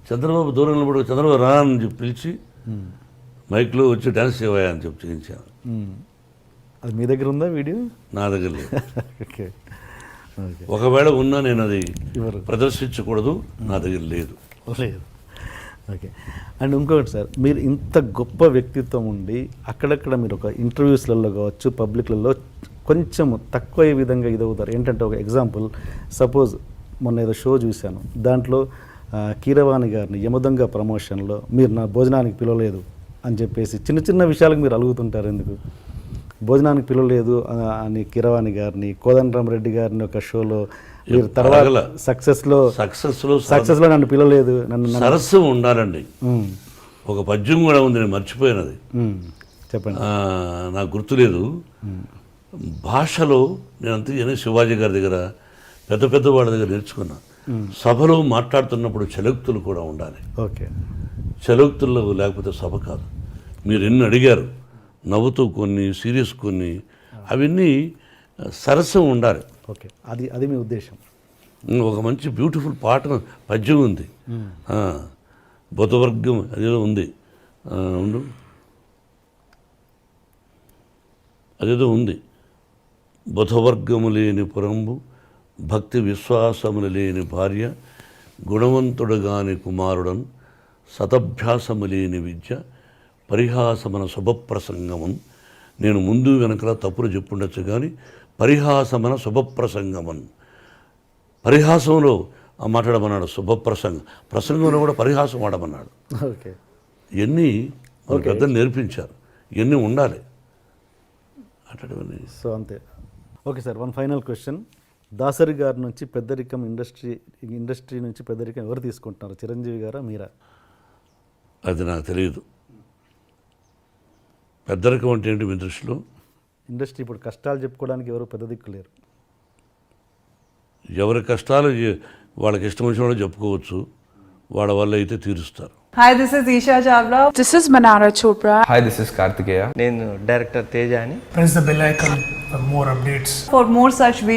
చంద్రబాబు దూరం నిలబడి చంద్రబాబు రా అని చెప్పి పిలిచి మైక్లో వచ్చి డ్యాన్స్ చేయవా అని చెప్పి చేయించాను. అది మీ దగ్గర ఉందా వీడియో? నా దగ్గర లేదు. ఒకవేళ ఉన్నా నేను అది ప్రదర్శించకూడదు, నా దగ్గర లేదు. ఓకే. అండ్ ఇంకొకటి సార్, మీరు ఇంత గొప్ప వ్యక్తిత్వం ఉండి అక్కడక్కడ మీరు ఒక ఇంటర్వ్యూస్లలో కావచ్చు, పబ్లిక్లలో కొంచెం తక్కువ విధంగా ఇదవుతారు. ఏంటంటే ఒక ఎగ్జాంపుల్, సపోజ్ మొన్న ఏదో షో చూశాను, దాంట్లో కీరవాణి గారిని యమదొంగ ప్రమోషన్లో మీరు నా భోజనానికి పిలవలేదు అని చెప్పేసి చిన్న చిన్న విషయాలకు మీరు అలుగుతుంటారు. ఎందుకు భోజనానికి పిలవలేదు అని కీరవాణి గారిని, కోదండరామరెడ్డి గారిని ఒక షోలో మీరు తర్వాత సక్సెస్లో నన్ను పిలవలేదు, సరస్సు ఉండాలండి. ఒక పద్యం కూడా ఉంది, నేను మర్చిపోయినది, చెప్పండి. నాకు గుర్తులేదు. భాషలో నేను అంతే శివాజీ గారి దగ్గర పెద్ద వాళ్ళ దగ్గర నేర్చుకున్నా. సభలో మాట్లాడుతున్నప్పుడు చలోక్తులు కూడా ఉండాలి. ఓకే, చలోక్తుల్లో లేకపోతే సభ కాదు. మీరు ఎన్ని అడిగారు, నవ్వుతూ కొన్ని, సీరియస్ కొన్ని, అవన్నీ సరస్సం ఉండాలి. ఓకే, అది మీ ఉద్దేశం. ఒక మంచి బ్యూటిఫుల్ పాట పద్యం ఉంది, బుధవర్గం అదేదో ఉంది, అదేదో ఉంది. బుధవర్గము లేని పురంబు, భక్తి విశ్వాసములు లేని భార్య, గుణవంతుడుగాని కుమారుడన్, సతభ్యాసము లేని విద్య, పరిహాసమన శుభప్రసంగమన్. నేను ముందు వెనకలా తప్పులు చెప్పుండొచ్చు కానీ పరిహాసమన శుభప్రసంగమన్, పరిహాసంలో మాట్లాడమన్నాడు, ప్రసంగంలో కూడా పరిహాసం వాడమన్నాడు. ఓకే, ఇవన్నీ మనకు పెద్దలు నేర్పించారు, ఇవన్నీ ఉండాలి అట్లాంటివన్నీ. సో అంతే. Okay sir, one final question. Dasari గారి నుంచి పెద్దరికం, ఇండస్ట్రీ నుంచి పెద్దరికం ఎవరు తీసుకుంటున్నారు, చిరంజీవి గారా మీరా? అది నాకు తెలియదు. పెద్దరికం అంటే ఏంటి మీ దృష్టిలో? ఇండస్ట్రీ ఇప్పుడు కష్టాలు చెప్పుకోవడానికి ఎవరు పెద్ద దిక్కు లేరు. ఎవరి కష్టాలు వాళ్ళకి ఇష్టం వచ్చిన వాళ్ళు చెప్పుకోవచ్చు, వాళ్ళ వల్ల అయితే తీరుస్తారు. Hi, this is Isha Chavla. This is Manara Chopra. Hi, this is Kartikeya. నేను డైరెక్టర్ తేజ అని. Press the bell icon for more updates. For more such videos,